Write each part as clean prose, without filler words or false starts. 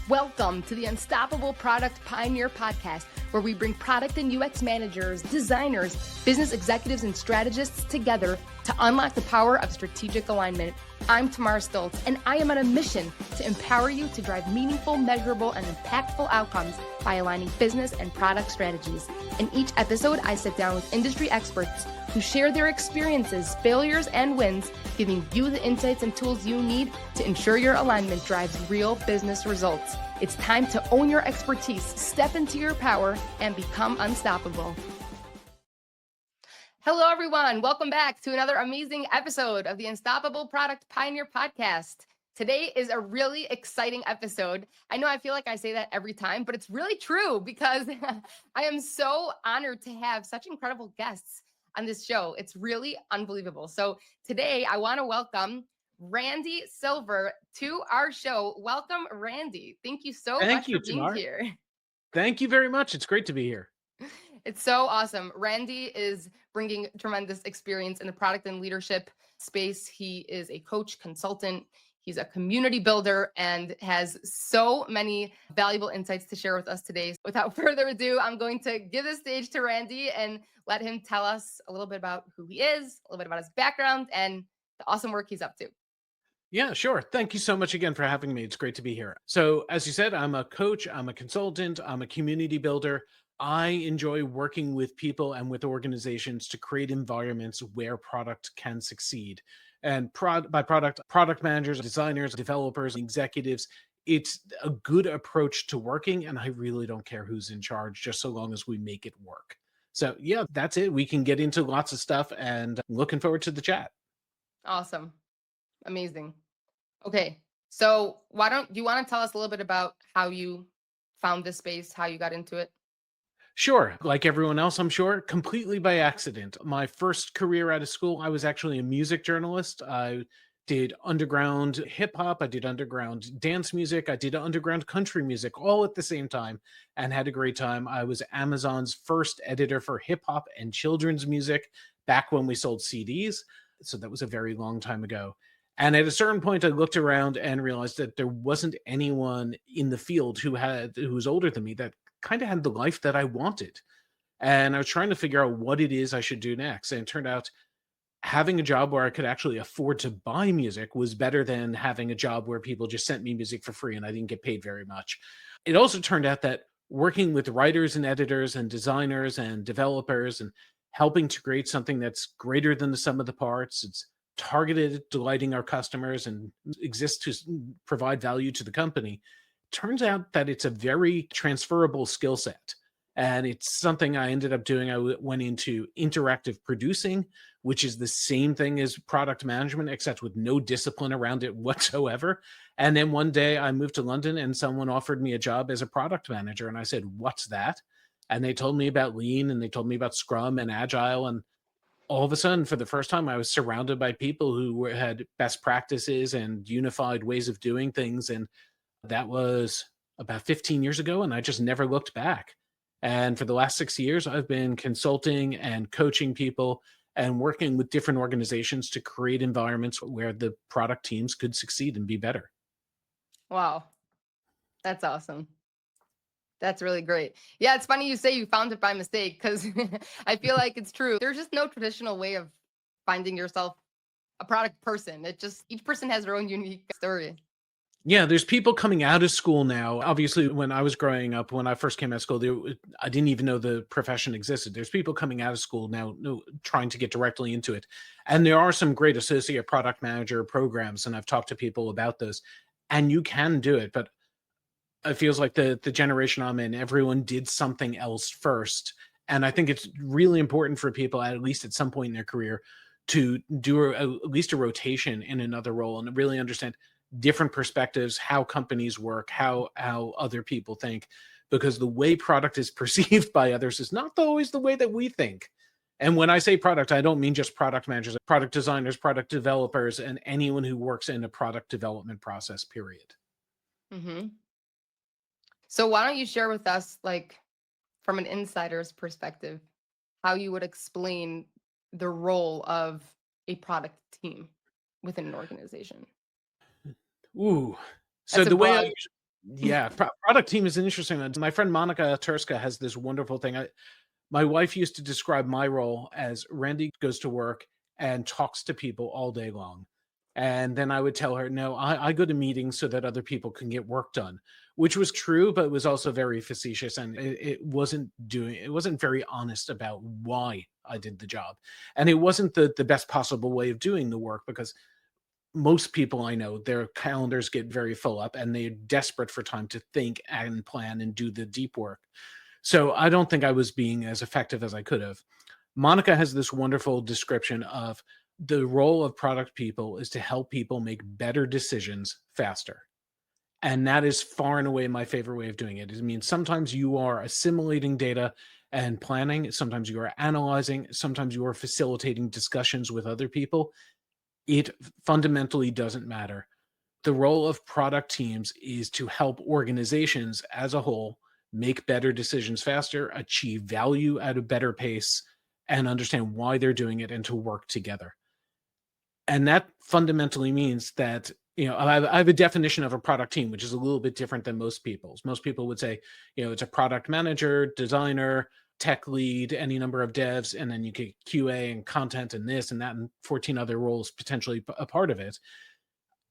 Welcome to the Unstoppable Product Pioneer Podcast, where we bring product and UX managers, designers, business executives, and strategists together to unlock the power of strategic alignment. I'm Tamar Stolz, and I am on a mission to empower you to drive meaningful, measurable, and impactful outcomes by aligning business and product strategies. In each episode, I sit down with industry experts who share their experiences, failures, and wins, giving you the insights and tools you need to ensure your alignment drives real business results. It's time to own your expertise, step into your power, and become unstoppable. Hello, everyone. Welcome back to another amazing episode of the Unstoppable Product Pioneer Podcast. Today is a really exciting episode. I know I feel like I say that every time, but it's really true because I am so honored to have such incredible guests on this show. It's really unbelievable. So today I want to welcome Randy Silver to our show. Welcome, Randy. Thank you so much for being here. Thank you very much. It's great to be here. It's so awesome. Randy is bringing tremendous experience in the product and leadership space. He is a coach, consultant. He's a community builder and has so many valuable insights to share with us today. Without further ado, I'm going to give the stage to Randy and let him tell us a little bit about who he is, a little bit about his background, and the awesome work he's up to. Yeah, sure. Thank you so much again for having me. It's great to be here. So, as you said, I'm a coach, I'm a consultant, I'm a community builder. I enjoy working with people and with organizations to create environments where product can succeed. And by product managers, designers, developers, executives, it's a good approach to working. And I really don't care who's in charge, just so long as we make it work. So, yeah, that's it. We can get into lots of stuff and looking forward to the chat. Awesome. Amazing. Okay. So do you want to tell us a little bit about how you found this space, how you got into it? Sure. Like everyone else, I'm sure, completely by accident. My first career out of school, I was actually a music journalist. I did underground hip hop, I did underground dance music, I did underground country music all at the same time and had a great time. I was Amazon's first editor for hip hop and children's music back when we sold CDs. So that was a very long time ago. And at a certain point, I looked around and realized that there wasn't anyone in the field who was older than me that kind of had the life that I wanted. And I was trying to figure out what it is I should do next. And it turned out having a job where I could actually afford to buy music was better than having a job where people just sent me music for free and I didn't get paid very much. It also turned out that working with writers and editors and designers and developers and helping to create something that's greater than the sum of the parts, it's targeted at delighting our customers and exists to provide value to the company, turns out that it's a very transferable skill set. And it's something I ended up doing. I went into interactive producing, which is the same thing as product management, except with no discipline around it whatsoever. And then one day I moved to London and someone offered me a job as a product manager. And I said, "What's that?" And they told me about Lean and they told me about Scrum and Agile. And all of a sudden, for the first time, I was surrounded by people who had best practices and unified ways of doing things. And that was about 15 years ago, and I just never looked back. And for the last 6 years, I've been consulting and coaching people and working with different organizations to create environments where the product teams could succeed and be better. Wow. That's awesome. That's really great. Yeah, it's funny you say you found it by mistake because I feel like it's true. There's just no traditional way of finding yourself a product person. Each person has their own unique story. Yeah, there's people coming out of school now. Obviously, when I was growing up, when I first came out of school, I didn't even know the profession existed. There's people coming out of school now trying to get directly into it. And there are some great associate product manager programs, and I've talked to people about those. And you can do it, but it feels like the generation I'm in, everyone did something else first. And I think it's really important for people, at least at some point in their career, to do at least a rotation in another role and really understand different perspectives, how companies work, how other people think, because the way product is perceived by others is not always the way that we think. And when I say product, I don't mean just product managers, product designers, product developers, and anyone who works in a product development process, period. Mm-hmm. So why don't you share with us, like, from an insider's perspective, how you would explain the role of a product team within an organization? Ooh. So That's a the way broad Yeah, product team is an interesting one. My friend Monica Turska has this wonderful thing. My wife used to describe my role as Randy goes to work and talks to people all day long. And then I would tell her, no, I go to meetings so that other people can get work done, which was true, but it was also very facetious. And it wasn't very honest about why I did the job. And it wasn't the best possible way of doing the work because most people I know, their calendars get very full up and they're desperate for time to think and plan and do the deep work. So I don't think I was being as effective as I could have. Monica has this wonderful description of the role of product people is to help people make better decisions faster. And that is far and away my favorite way of doing it. It means sometimes you are assimilating data and planning, sometimes you are analyzing, sometimes you are facilitating discussions with other people. It fundamentally doesn't matter. The role of product teams is to help organizations as a whole make better decisions faster, achieve value at a better pace, and understand why they're doing it and to work together. And that fundamentally means that, I have a definition of a product team, which is a little bit different than most people's. Most people would say, it's a product manager, designer, tech lead, any number of devs, and then you get QA and content and this and that, and 14 other roles potentially a part of it.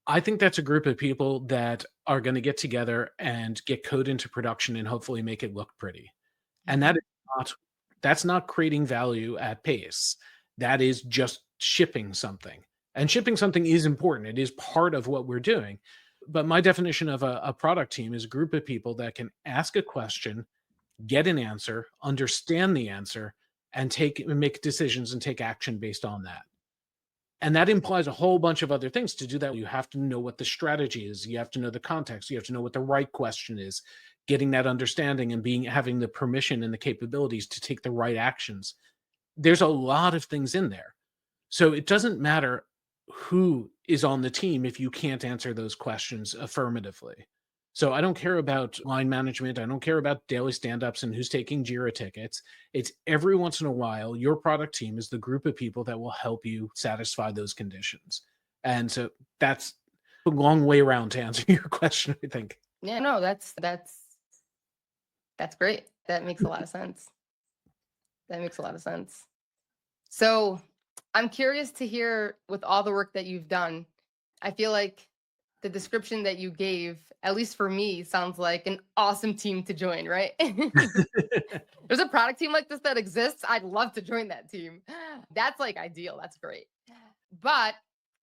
I think that's a group of people that are going to get together and get code into production and hopefully make it look pretty. And Mhm. that's not creating value at pace. That is just shipping something. And shipping something is important. It is part of what we're doing. But my definition of a product team is a group of people that can ask a question, get an answer, understand the answer, and make decisions and take action based on that. And that implies a whole bunch of other things. To do that, you have to know what the strategy is. You have to know the context. You have to know what the right question is, getting that understanding and having the permission and the capabilities to take the right actions. There's a lot of things in there. So it doesn't matter who is on the team if you can't answer those questions affirmatively. So I don't care about line management. I don't care about daily stand-ups and who's taking Jira tickets. It's every once in a while, your product team is the group of people that will help you satisfy those conditions. And so that's a long way around to answer your question, I think. Yeah, no, that's great. That makes a lot of sense. That makes a lot of sense. So I'm curious to hear, with all the work that you've done, I feel like the description that you gave, at least for me, sounds like an awesome team to join, right? There's a product team like this that exists. I'd love to join that team. That's like ideal. That's great. But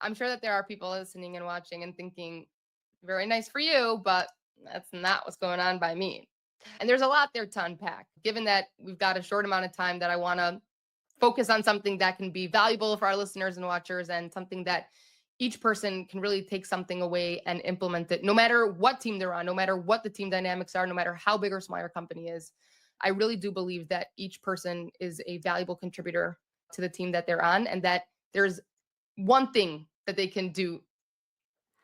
I'm sure that there are people listening and watching and thinking, very nice for you, but that's not what's going on by me. And there's a lot there to unpack. Given that we've got a short amount of time, that I want to focus on something that can be valuable for our listeners and watchers, and something that each person can really take something away and implement it, no matter what team they're on, no matter what the team dynamics are, no matter how big or small your company is. I really do believe that each person is a valuable contributor to the team that they're on, and that there's one thing that they can do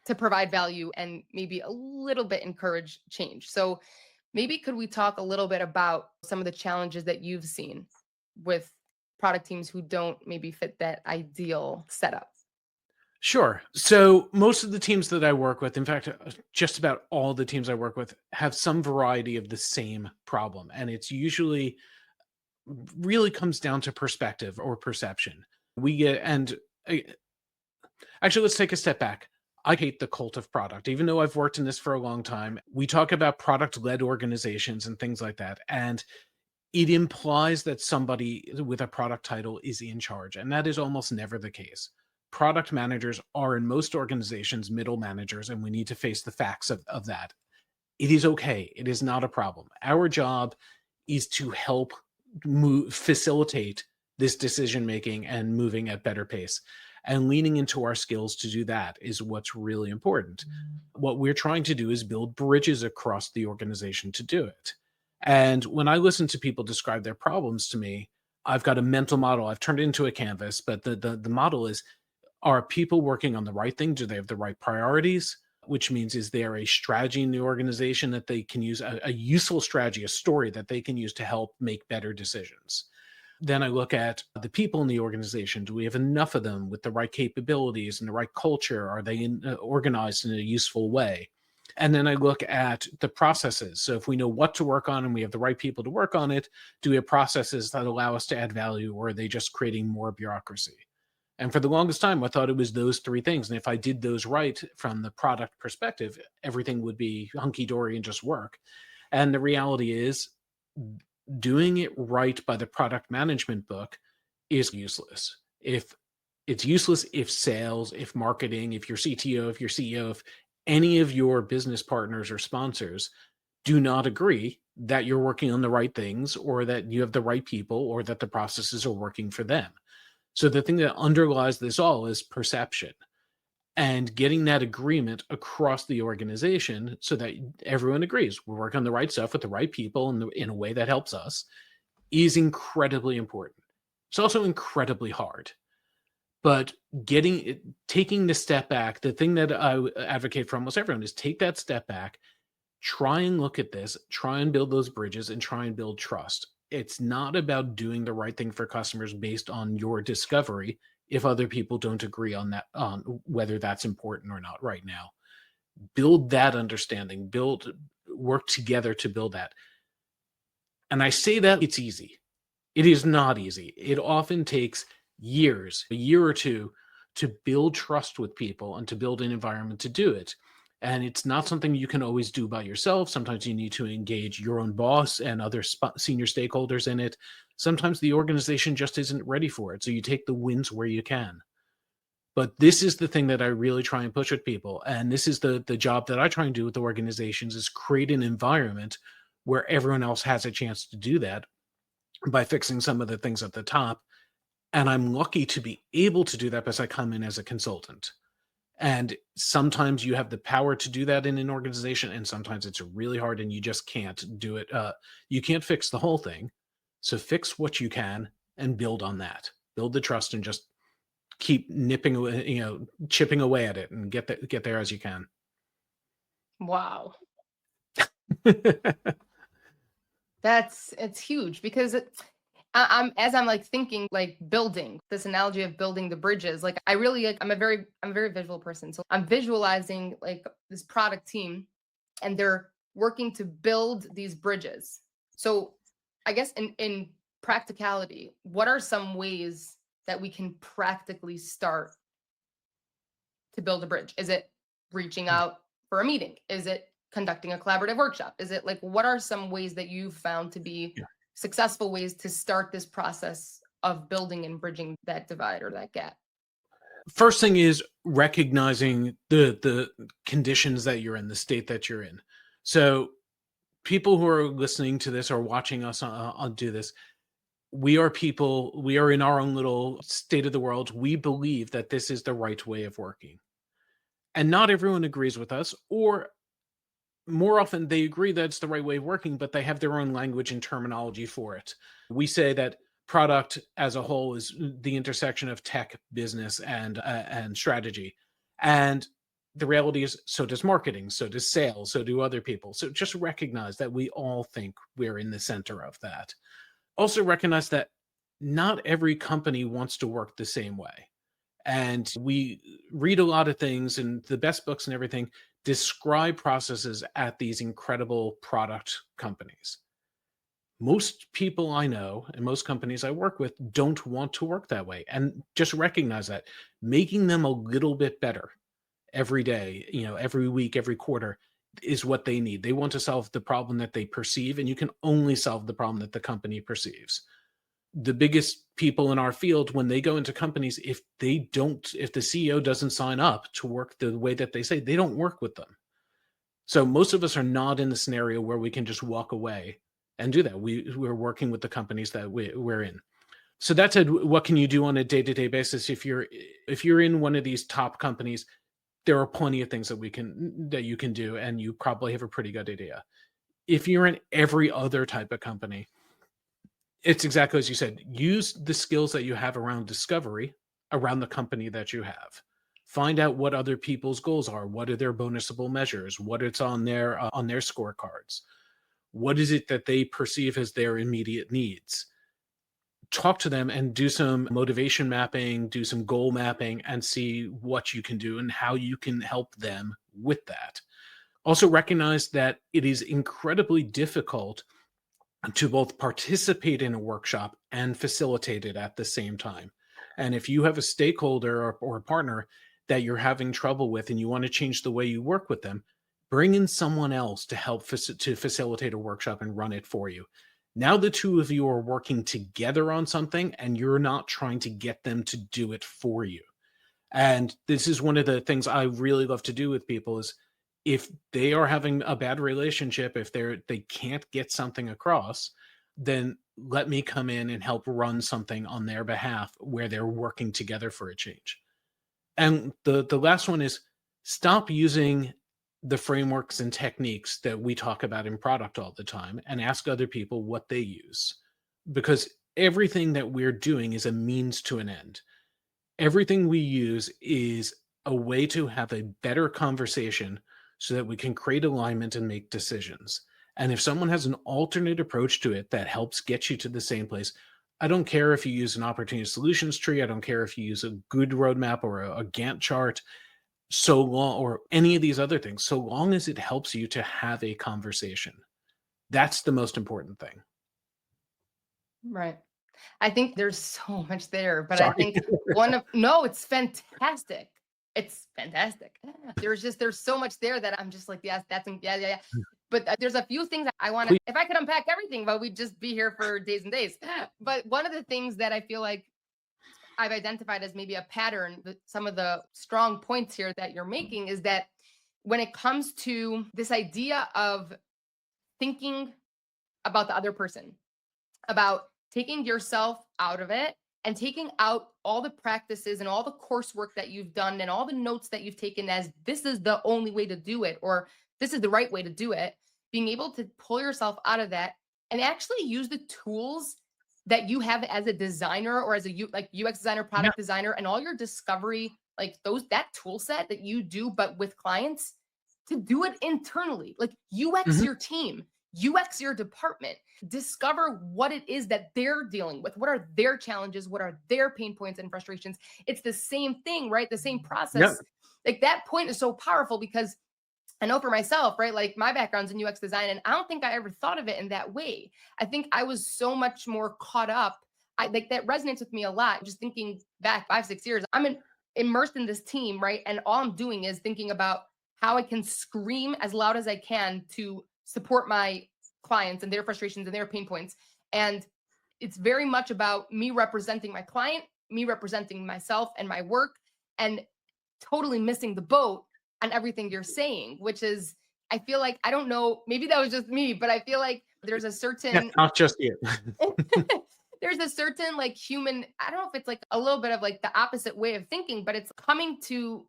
to provide value and maybe a little bit encourage change. So maybe could we talk a little bit about some of the challenges that you've seen with product teams who don't maybe fit that ideal setup? Sure. So most of the teams that I work with, in fact, just about all the teams I work with, have some variety of the same problem. And it's usually really comes down to perspective or perception. We get, and uh, actually, let's take a step back. I hate the cult of product. Even though I've worked in this for a long time, we talk about product led organizations and things like that. And it implies that somebody with a product title is in charge. And that is almost never the case. Product managers are, in most organizations, middle managers, and we need to face the facts of that. It is okay. It is not a problem. Our job is to help facilitate this decision making and moving at better pace. And leaning into our skills to do that is what's really important. What we're trying to do is build bridges across the organization to do it. And when I listen to people describe their problems to me, I've got a mental model. I've turned it into a canvas, but the model is, are people working on the right thing? Do they have the right priorities? Which means, is there a strategy in the organization that they can use, a useful strategy, a story that they can use to help make better decisions? Then I look at the people in the organization. Do we have enough of them with the right capabilities and the right culture? Are they organized in a useful way? And then I look at the processes. So if we know what to work on and we have the right people to work on it, do we have processes that allow us to add value, or are they just creating more bureaucracy? And for the longest time, I thought it was those three things. And if I did those right from the product perspective, everything would be hunky dory and just work. And the reality is, doing it right by the product management book is useless. If it's useless if sales, if marketing, if your CTO, if your CEO, if any of your business partners or sponsors do not agree that you're working on the right things, or that you have the right people, or that the processes are working for them. So the thing that underlies this all is perception, and getting that agreement across the organization so that everyone agrees we're working on the right stuff with the right people in a way that helps us is incredibly important. It's also incredibly hard. But taking the step back, the thing that I advocate for almost everyone is take that step back, try and look at this, try and build those bridges, and try and build trust. It's not about doing the right thing for customers based on your discovery if other people don't agree on that, on whether that's important or not right now. Build that understanding, work together to build that. And I say that it's easy. It is not easy. It often takes years, a year or two, to build trust with people and to build an environment to do it. And it's not something you can always do by yourself. Sometimes you need to engage your own boss and other senior stakeholders in it. Sometimes the organization just isn't ready for it. So you take the wins where you can. But this is the thing that I really try and push with people. And this is the job that I try and do with the organizations, is create an environment where everyone else has a chance to do that by fixing some of the things at the top. And I'm lucky to be able to do that because I come in as a consultant. And sometimes you have the power to do that in an organization, and sometimes it's really hard and you just can't do it. You can't fix the whole thing. So fix what you can and build on that. Build the trust and just keep nipping away, chipping away at it, and get there as you can. Wow. It's huge, because I'm like thinking, like, building this analogy of building the bridges. Like, I'm a very visual person. So I'm visualizing like this product team, and they're working to build these bridges. So I guess in practicality, what are some ways that we can practically start to build a bridge? Is it reaching out for a meeting? Is it conducting a collaborative workshop? Is it, like, what are some ways that you've found to be successful ways to start this process of building and bridging that divide or that gap? First thing is recognizing the conditions that you're in, the state that you're in. So people who are listening to this or watching us do this, we are people, we are in our own little state of the world. We believe that this is the right way of working. And not everyone agrees with us, or more often they agree that it's the right way of working, but they have their own language and terminology for it. We say that product as a whole is the intersection of tech, business, and strategy. And the reality is, so does marketing, so does sales, so do other people. So just recognize that we all think we're in the center of that. Also recognize that not every company wants to work the same way. And we read a lot of things, and the best books and everything describe processes at these incredible product companies. Most people I know and most companies I work with don't want to work that way. And just recognize that making them a little bit better every day, every week, every quarter, is what they need. They want to solve the problem that they perceive, and you can only solve the problem that the company perceives. The biggest people in our field, when they go into companies, if the CEO doesn't sign up to work the way that they say, they don't work with them. So most of us are not in the scenario where we can just walk away and do that. We're working with the companies that we're in. So that said, what can you do on a day-to-day basis? If you're in one of these top companies, there are plenty of things that you can do, and you probably have a pretty good idea. If you're in every other type of company, it's exactly as you said. Use the skills that you have around discovery around the company that you have. Find out what other people's goals are. What are their bonusable measures? What it's on their scorecards? What is it that they perceive as their immediate needs? Talk to them and do some motivation mapping, do some goal mapping, and see what you can do and how you can help them with that. Also recognize that it is incredibly difficult to both participate in a workshop and facilitate it at the same time. And if you have a stakeholder or a partner that you're having trouble with and you want to change the way you work with them, bring in someone else to help to facilitate a workshop and run it for you. Now the two of you are working together on something and you're not trying to get them to do it for you. And this is one of the things I really love to do with people is if they are having a bad relationship, if they can't get something across, then let me come in and help run something on their behalf where they're working together for a change. And the last one is stop using the frameworks and techniques that we talk about in product all the time and ask other people what they use. Because everything that we're doing is a means to an end. Everything we use is a way to have a better conversation so that we can create alignment and make decisions. And if someone has an alternate approach to it that helps get you to the same place, I don't care if you use an opportunity solutions tree. I don't care if you use a good roadmap or a Gantt chart, so long, or any of these other things, so long as it helps you to have a conversation. That's the most important thing. Right. I think there's so much there, but I Sorry. think no, it's fantastic. It's fantastic. There's so much there that I'm just like, yes, yeah, yeah, yeah. But there's a few things that I want to, Please. if I could unpack everything, but we'd just be here for days and days. But one of the things that I feel like I've identified as maybe a pattern, some of the strong points here that you're making is that when it comes to this idea of thinking about the other person, about taking yourself out of it and taking out all the practices and all the coursework that you've done and all the notes that you've taken as this is the only way to do it or this is the right way to do it, being able to pull yourself out of that and actually use the tools that you have as a designer or as a like UX designer, Yeah. product designer, and all your discovery, like that tool set that you do, but with clients to do it internally, like UX Mhm. your team, UX your department, discover what it is that they're dealing with. What are their challenges? What are their pain points and frustrations? It's the same thing, right? The same Yep. process. Like that point is so powerful because I know for myself, right? Like my background's in UX design, and I don't think I ever thought of it in that way. I think I was so much more caught up. I like that resonates with me a lot. Just thinking back 5, 6 years, immersed in this team, right? And all I'm doing is thinking about how I can scream as loud as I can to support my clients and their frustrations and their pain points. And it's very much about me representing my client, me representing myself and my work, and totally missing the boat on everything you're saying, which is, I feel like, I don't know, maybe that was just me, but I feel like there's a Yeah, certain, not just you. there's a certain like human, I don't know if it's like a little bit of like the opposite way of thinking, but it's coming to,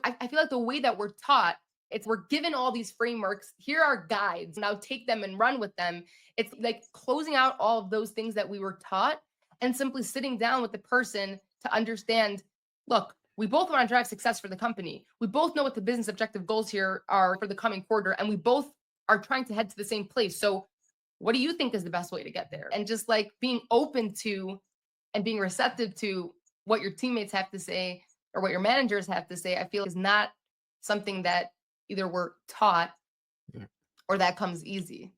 I feel like the way that we're taught, it's we're given all these frameworks. Here are guides. Now take them and run with them. It's like closing out all of those things that we were taught and simply sitting down with the person to understand, look, we both want to drive success for the company. We both know what the business objective goals here are for the coming quarter, and we both are trying to head to the same place. So, what do you think is the best way to get there? And just like being open to and being receptive to what your teammates have to say or what your managers have to say, I feel is not something that either we're taught Yeah. or that comes easy.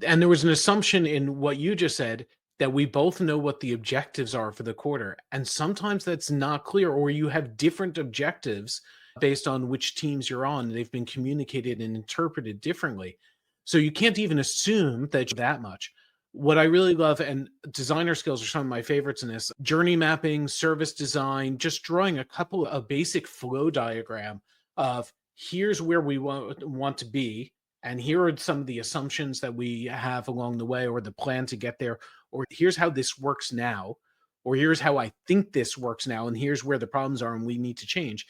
And there was an assumption in what you just said that we both know what the objectives are for the quarter. And sometimes that's not clear, or you have different objectives based on which teams you're on. They've been communicated and interpreted differently. So you can't even assume that much. What I really love, and designer skills are some of my favorites in this, journey mapping, service design, just drawing a couple of basic flow diagram of here's where we want to be, and here are some of the assumptions that we have along the way or the plan to get there, or here's how this works now, or here's how I think this works now, and here's where the problems are and we need to change.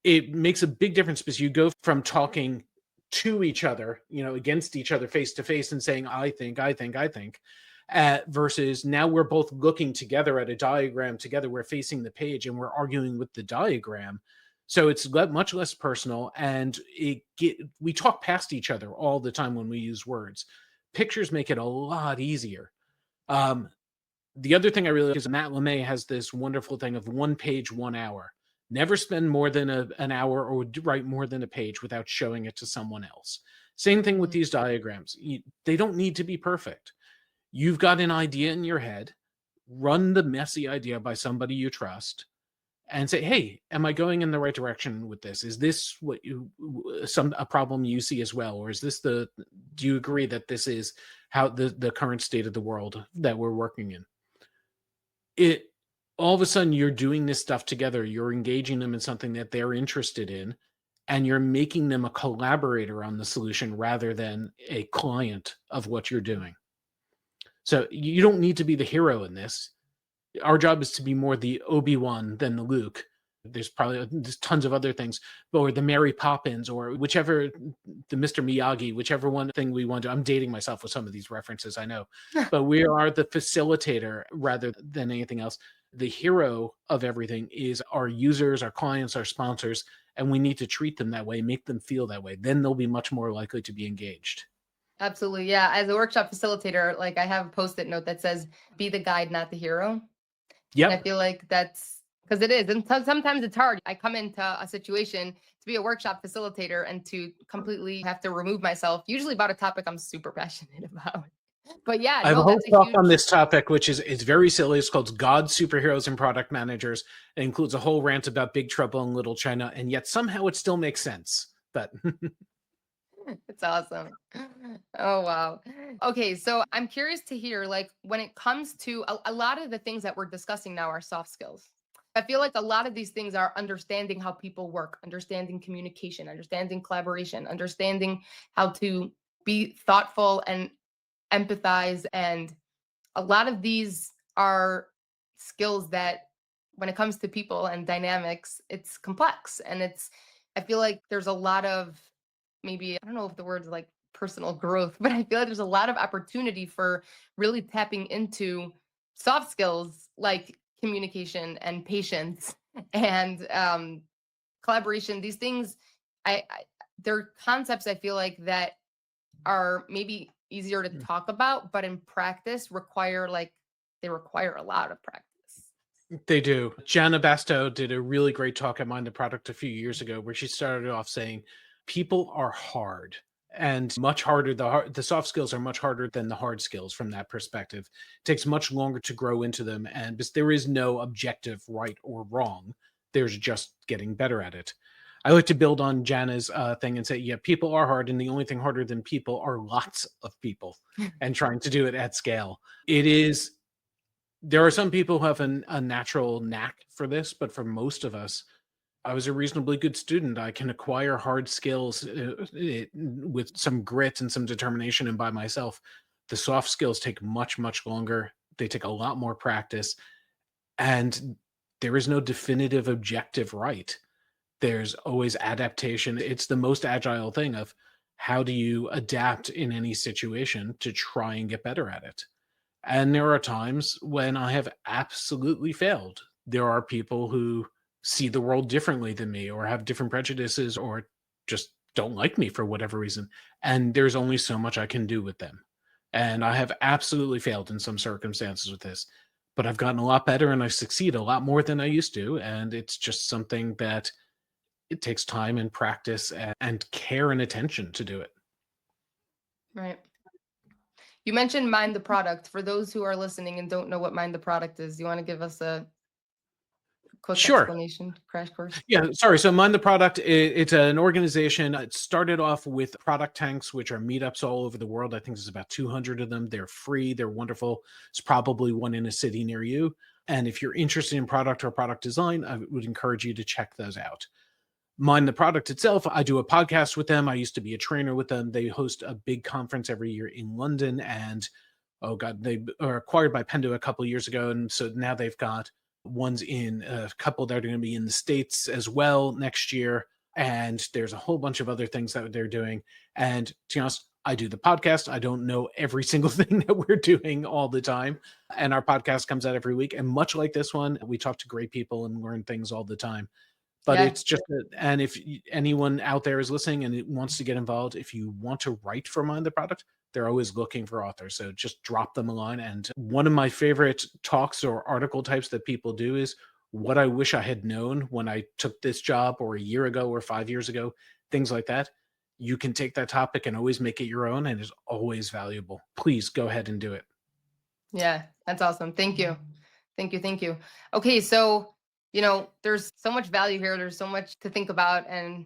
It makes a big difference because you go from talking to each other, against each other face to face and saying I think versus now we're both looking together at a diagram together, we're facing the page and we're arguing with the diagram. So it's much less personal, and we talk past each other all the time when we use words. Pictures make it a lot easier. Um, the other thing I really like is Matt LeMay has this wonderful thing of 1 page, 1 hour. Never spend more than an hour or write more than a page without showing it to someone else. Same thing with Mhm. these diagrams. They don't need to be perfect. You've got an idea in your head, run the messy idea by somebody you trust and say, "Hey, am I going in the right direction with this? Is this what you a problem you see as well, or is this the do you agree that this is how the current state of the world that we're working in?" It All of a sudden you're doing this stuff together, you're engaging them in something that they're interested in, and you're making them a collaborator on the solution rather than a client of what you're doing. So you don't need to be the hero in this. Our job is to be more the Obi-Wan than the Luke. There's tons of other things, or the Mary Poppins, or whichever, the Mr. Miyagi, whichever one thing we want to. I'm dating myself with some of these references, I know, but we are the facilitator rather than anything else. The hero of everything is our users, our clients, our sponsors, and we need to treat them that way, make them feel that way. Then they'll be much more likely to be engaged. Absolutely. Yeah. As a workshop facilitator, like I have a post-it note that says, be the guide, not the hero. And I Yep. feel like that's because it is. And sometimes it's hard. I come into a situation to be a workshop facilitator and to completely have to remove myself, usually about a topic I'm super passionate about. But yeah, I have a no, whole that's a talk on huge. this topic, which is it's very silly. It's called God, Superheroes, and Product Managers. It includes a whole rant about Big Trouble in Little China, and yet somehow it still makes sense. But It's awesome. Oh, wow. Okay, so I'm curious to hear, like, when it comes to a lot of the things that we're discussing now are soft skills. I feel like a lot of these things are understanding how people work, understanding communication, understanding collaboration, understanding how to be thoughtful and empathize. And a lot of these are skills that, when it comes to people and dynamics, it's complex. And I feel like there's a lot of, maybe, I don't know if the word's like personal growth, but I feel like there's a lot of opportunity for really tapping into soft skills like communication and patience and collaboration. These things, I they're concepts I feel like that are maybe easier to talk about, but in practice they require a lot of practice. they do. Jana Basto did a really great talk at Mind the Product a few years ago where she started off saying, people are hard and much harder. The soft skills are much harder than the hard skills from that perspective. It takes much longer to grow into them. And there is no objective right or wrong. There's just getting better at it. I like to build on Jana's thing and say, yeah, people are hard. And the only thing harder than people are lots of people and trying to do it at scale. It is There are some people who have a natural knack for this, but for most of us, I was a reasonably good student. I can acquire hard skills with some grit and some determination and by myself. The soft skills take much, much longer. They take a lot more practice. And there is no definitive objective right. There's always adaptation. It's the most agile thing of how do you adapt in any situation to try and get better at it. And there are times when I have absolutely failed. There are people who see the world differently than me or have different prejudices or just don't like me for whatever reason. And there's only so much I can do with them. And I have absolutely failed in some circumstances with this, but I've gotten a lot better and I succeed a lot more than I used to. And it's just something that it takes time and practice and care and attention to do it. Right. You mentioned Mind the Product. For those who are listening and don't know what Mind the Product is, you want to give us a quick Sure. explanation, crash course? Yeah, sorry. So Mind the Product, it's an organization. It started off with product tanks, which are meetups all over the world. I think there's about 200 of them. They're free. They're wonderful. There's probably one in a city near you. And if you're interested in product or product design, I would encourage you to check those out. Mind the Product itself, I do a podcast with them. I used to be a trainer with them. They host a big conference every year in London. And oh God, they are acquired by Pendo a couple of years ago. And so now they've got ones in a couple that are going to be in the States as well next year. And there's a whole bunch of other things that they're doing. And to be honest, I do the podcast. I don't know every single thing that we're doing all the time. And our podcast comes out every week. And much like this one, we talk to great people and learn things all the time. But Yeah. it's just and if anyone out there is listening and it wants to get involved, if you want to write for Mind the Product, they're always looking for authors. So just drop them a line. And one of my favorite talks or article types that people do is what I wish I had known when I took this job or a year ago or 5 years ago, things like that. You can take that topic and always make it your own, and it's always valuable. Please go ahead and do it. Yeah, that's awesome. Thank you. Thank you. Thank you. Okay, so, there's so much value here. There's so much to think about. And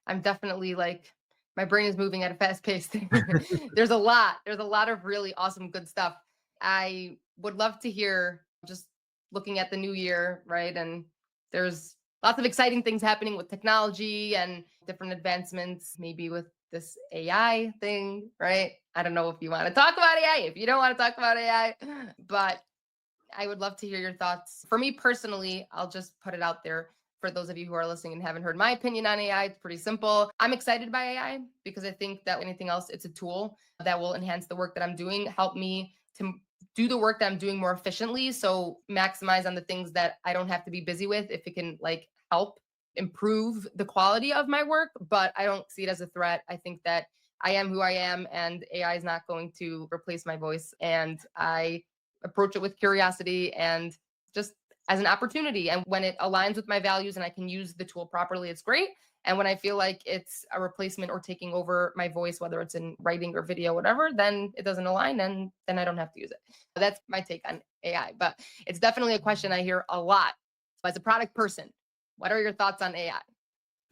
I'm definitely like, my brain is moving at a fast pace. There's a lot. There's a lot of really awesome, good stuff. I would love to hear, just looking at the new year, right? And there's lots of exciting things happening with technology and different advancements, maybe with this AI thing, right? I don't know if you want to talk about AI, if you don't want to talk about AI, but I would love to hear your thoughts. For me personally, I'll just put it out there for those of you who are listening and haven't heard my opinion on AI. It's pretty simple. I'm excited by AI because I think that anything else, it's a tool that will enhance the work that I'm doing, help me to do the work that I'm doing more efficiently. So maximize on the things that I don't have to be busy with if it can like help improve the quality of my work, but I don't see it as a threat. I think that I am who I am and AI is not going to replace my voice. And I approach it with curiosity and just as an opportunity. And when it aligns with my values and I can use the tool properly, it's great. And when I feel like it's a replacement or taking over my voice, whether it's in writing or video, whatever, then it doesn't align and then I don't have to use it. That's my take on AI. But it's definitely a question I hear a lot. As a product person, what are your thoughts on AI?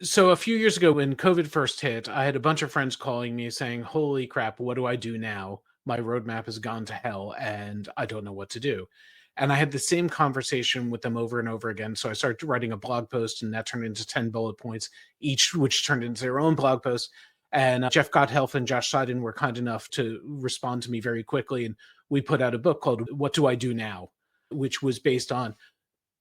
So a few years ago when COVID first hit, I had a bunch of friends calling me saying, "Holy crap, what do I do now? My roadmap has gone to hell and I don't know what to do." And I had the same conversation with them over and over again. So I started writing a blog post and that turned into 10 bullet points, each which turned into their own blog post. And Jeff Gotthelf and Josh Seiden were kind enough to respond to me very quickly. And we put out a book called What Do I Do Now? Which was based on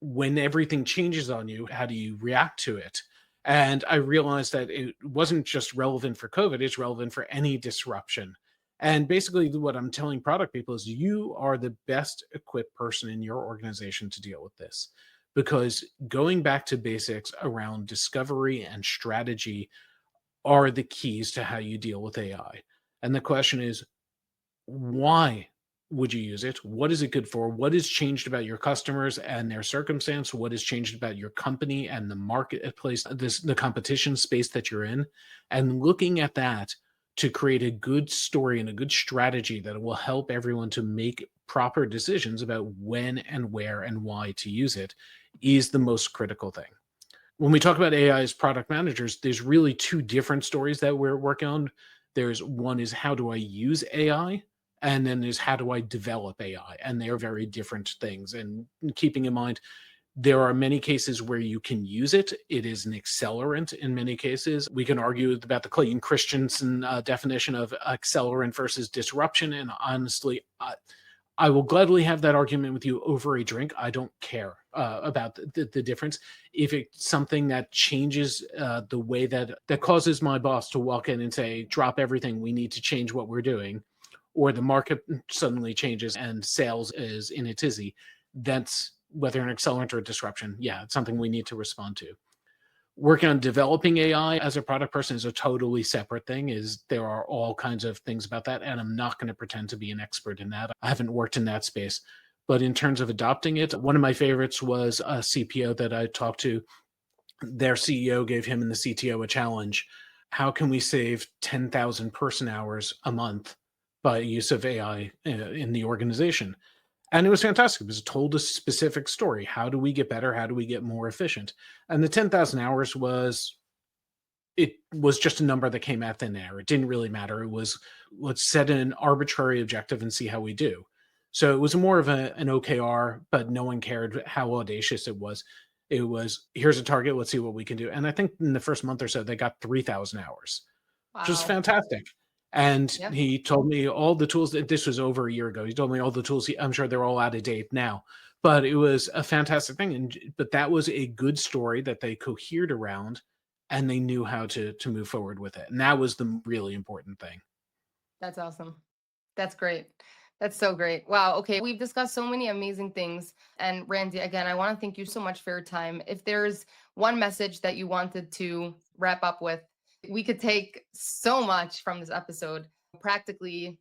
when everything changes on you, how do you react to it? And I realized that it wasn't just relevant for COVID, it's relevant for any disruption. And basically, what I'm telling product people is you are the best equipped person in your organization to deal with this. Because going back to basics around discovery and strategy are the keys to how you deal with AI. And the question is, why would you use it? What is it good for? What has changed about your customers and their circumstance? What has changed about your company and the marketplace, the competition space that you're in? And looking at that to create a good story and a good strategy that will help everyone to make proper decisions about when and where and why to use it is the most critical thing. When we talk about AI as product managers, there's really two different stories that we're working on. There's one is how do I use AI? And then there's how do I develop AI? And they are very different things. And keeping in mind, there are many cases where you can use it. It is an accelerant in many cases. We can argue about the Clayton Christensen definition of accelerant versus disruption. And honestly, I will gladly have that argument with you over a drink. I don't care about the difference. If it's something that changes the way that causes my boss to walk in and say, drop everything, we need to change what we're doing, or the market suddenly changes and sales is in a tizzy, that's whether an accelerant or a disruption. Yeah, it's something we need to respond to. Working on developing AI as a product person is a totally separate thing. Is there are all kinds of things about that, and I'm not going to pretend to be an expert in that. I haven't worked in that space. But in terms of adopting it, one of my favorites was a CPO that I talked to. Their CEO gave him and the CTO a challenge. How can we save 10,000 person hours a month by use of AI in the organization? And it was fantastic. It was told a specific story. How do we get better? How do we get more efficient? And the 10,000 hours was just a number that came out thin air. It didn't really matter. It was, let's set an arbitrary objective and see how we do. So it was more of an OKR, but no one cared how audacious it was. It was, here's a target, let's see what we can do. And I think in the first month or so, they got 3,000 hours, which was Wow. fantastic. And Yep. he told me all the tools that this was over a year ago. He told me all the tools. I'm sure they're all out of date now, but it was a fantastic thing. But that was a good story that they cohered around, and they knew how to move forward with it. And that was the really important thing. That's awesome. That's great. That's so great. Wow. Okay. We've discussed so many amazing things. And Randy, again, I want to thank you so much for your time. If there's one message that you wanted to wrap up with, we could take so much from this episode, practically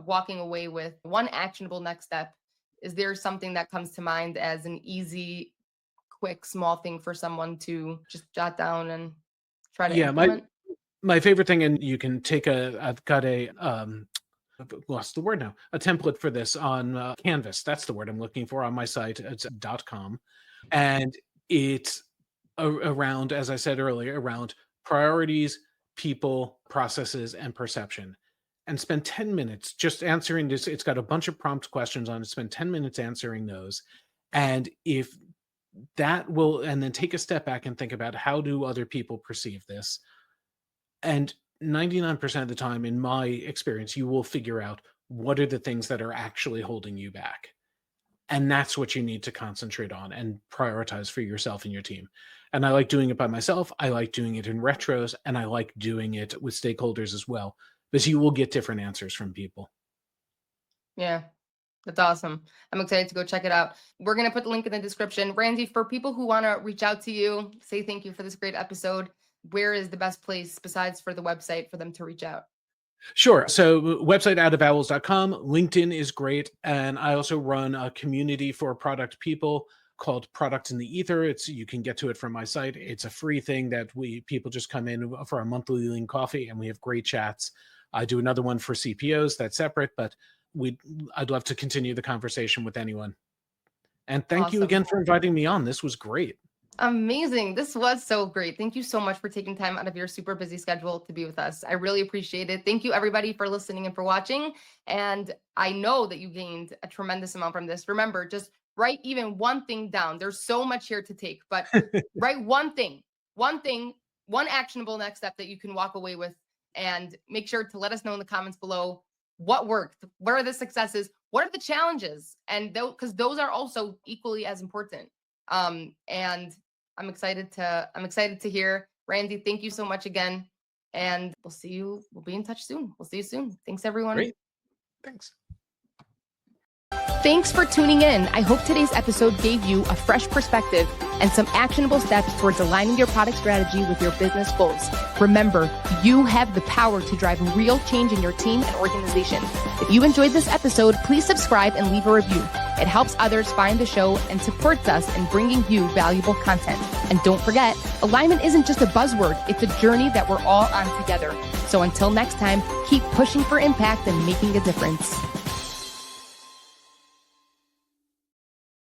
walking away with one actionable next step. Is there something that comes to mind as an easy, quick, small thing for someone to just jot down and try to Yeah, implement? my favorite thing, and you can take I've got I've lost the word now, a template for this on Canvas. That's the word I'm looking for on my site. It's .com. And it's around, as I said earlier, around priorities, people, processes, and perception. And spend 10 minutes just answering this. It's got a bunch of prompt questions on it. Spend 10 minutes answering those. And if that will, and then take a step back and think about, how do other people perceive this? And 99% of the time, in my experience, you will figure out what are the things that are actually holding you back. And that's what you need to concentrate on and prioritize for yourself and your team. And I like doing it by myself. I like doing it in retros, and I like doing it with stakeholders as well, because you will get different answers from people. Yeah, that's awesome. I'm excited to go check it out. We're going to put the link in the description. Randy, for people who want to reach out to you, say thank you for this great episode, where is the best place besides for the website for them to reach out? Sure. So website outofowls.com. LinkedIn is great. And I also run a community for product people called Product in the Ether. You can get to it from my site. It's a free thing that people just come in for a monthly lean coffee, and we have great chats. I do another one for CPOs that's separate, but I'd love to continue the conversation with anyone. And thank you again for inviting me on. This was great. Amazing. This was so great. Thank you so much for taking time out of your super busy schedule to be with us. I really appreciate it. Thank you everybody for listening and for watching. And I know that you gained a tremendous amount from this. Remember, just write even one thing down. There's so much here to take, but write one thing, one actionable next step that you can walk away with, and make sure to let us know in the comments below what worked, what are the successes, what are the challenges, and because those are also equally as important. And I'm excited to hear. Randy, thank you so much again. And we'll be in touch soon. We'll see you soon. Thanks, everyone. Great. Thanks. Thanks for tuning in. I hope today's episode gave you a fresh perspective and some actionable steps towards aligning your product strategy with your business goals. Remember, you have the power to drive real change in your team and organization. If you enjoyed this episode, please subscribe and leave a review. It helps others find the show and supports us in bringing you valuable content. And don't forget, alignment isn't just a buzzword, it's a journey that we're all on together. So until next time, keep pushing for impact and making a difference.